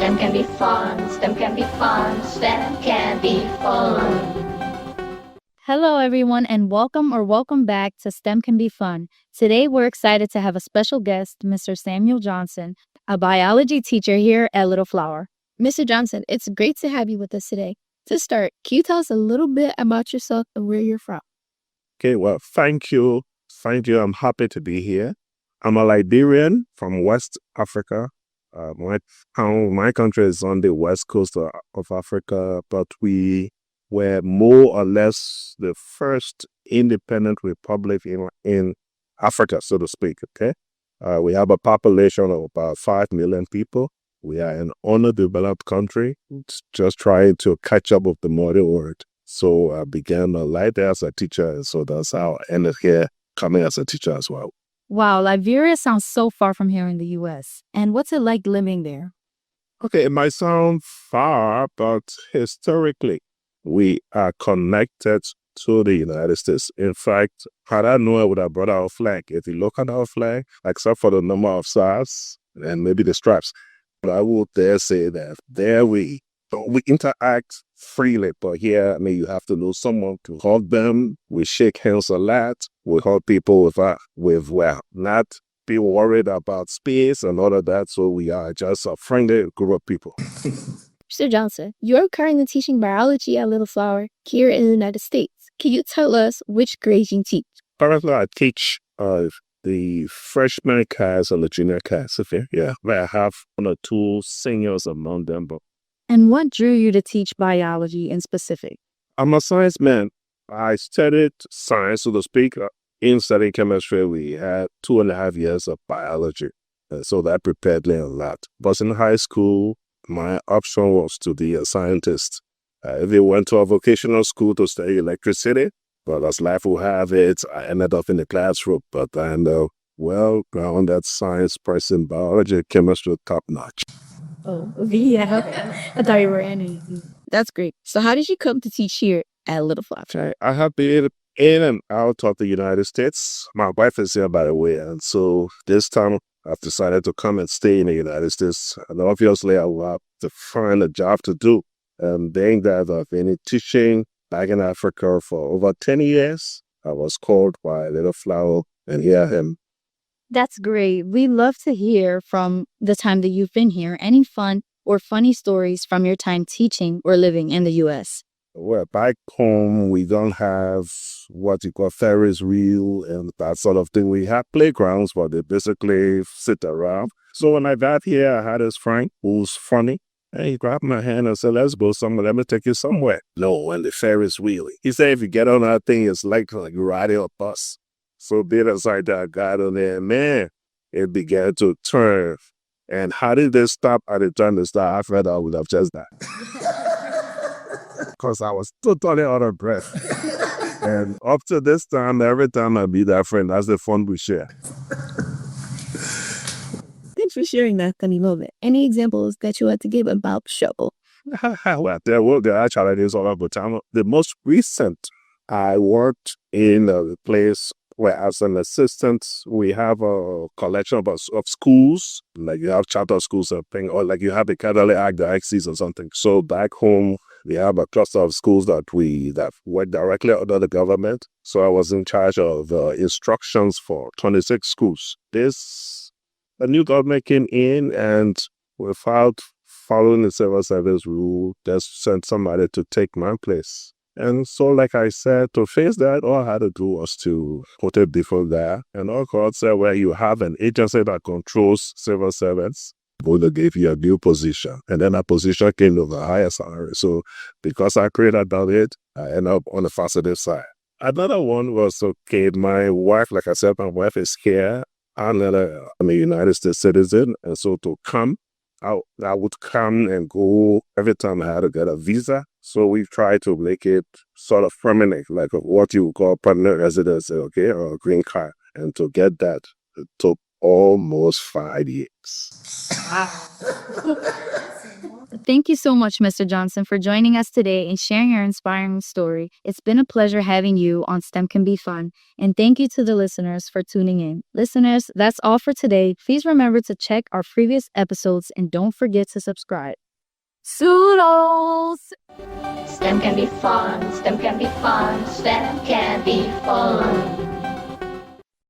STEM can be fun. STEM can be fun. STEM can be fun. Hello, everyone, and welcome back to STEM Can Be Fun. Today, we're excited to have a special guest, Mr. Samuel Johnson, a biology teacher here at Little Flower. Mr. Johnson, it's great to have you with us today. To start, can you tell us a little bit about yourself and where you're from? Okay, well, thank you. Thank you. I'm happy to be here. I'm a Liberian from West Africa. My country is on the west coast of Africa, but we were more or less the first independent republic in Africa, so to speak, okay? We have a population of about 5 million people. We are an underdeveloped country, just trying to catch up with the modern world. So I began my life there as a teacher, and so that's how I ended here coming as a teacher as well. Wow, Liberia sounds so far from here in the U.S. And what's it like living there? Okay, it might sound far, but historically, we are connected to the United States. In fact, had I known, I would have brought our flag. If you look at our flag, except for the number of stars and maybe the stripes, but I would dare say that there we interact freely, but here, I mean, you have to know someone to hug them. We shake hands a lot. We hug people not be worried about space and all of that. So we are just a friendly group of people. Mr. Johnson, you're currently teaching biology at Little Flower here in the United States. Can you tell us which grades you teach? Currently, I teach the freshman class and the junior class. Yeah, where I have one or two seniors among them, but And what drew you to teach biology in specific? I'm a science man. I studied science, so to speak. In studying chemistry, we had 2.5 years of biology. So that prepared me a lot. But in high school, my option was to be a scientist. I went to a vocational school to study electricity, but as life will have it, I ended up in the classroom. But I'm a well-grounded science person. Biology, chemistry, top-notch. Oh, yeah. I thought you were anything. That's great. So how did you come to teach here at Little Flower? Okay, I have been in and out of the United States. My wife is here, by the way, and so this time I've decided to come and stay in the United States. And obviously, I will have to find a job to do. And being that I've been teaching back in Africa for over 10 years, I was called by Little Flower, and here I am. That's great. We love to hear from the time that you've been here. Any fun or funny stories from your time teaching or living in the U.S.? Well, back home, we don't have what you call Ferris wheel and that sort of thing. We have playgrounds, but they basically sit around. So when I got here, I had this friend who's funny. And he grabbed my hand and said, let's go somewhere. Let me take you somewhere. No, and the Ferris wheel. He said, if you get on that thing, it's like riding a bus. So being aside that, I got on there, man, it began to turn. And how did they stop at the time they start? I felt I would have just died. Because I was totally out of breath. And up to this time, every time I meet that friend, that's the fun we share. Thanks for sharing that funny moment. Any examples that you want to give about shovel? Well, there are challenges all over time. The most recent, I worked in a place where, as an assistant, we have a collection of schools, like you have charter schools or thing, or like you have the Catholic Archdiocese or something. So back home, we have a cluster of schools that work directly under the government. So I was in charge of instructions for 26 schools. A new government came in, and without following the civil service rule, just sent somebody to take my place. And so, like I said, to face that, all I had to do was to put it before there. And all God said, well, you have an agency that controls civil servants. Boulder gave you a new position. And then that position came with a higher salary. So because I created it, I ended up on the positive side. Another one was, okay, my wife, like I said, my wife is here. I'm a United States citizen. And so to come, I would come and go every time I had to get a visa. So we try to make it sort of permanent, like what you would call permanent residency, okay, or a green card. And to get that, it took almost 5 years. Thank you so much, Mr. Johnson, for joining us today and sharing your inspiring story. It's been a pleasure having you on STEM Can Be Fun. And thank you to the listeners for tuning in. Listeners, that's all for today. Please remember to check our previous episodes and don't forget to subscribe. Zoodles! STEM can be fun, STEM can be fun, STEM can be fun.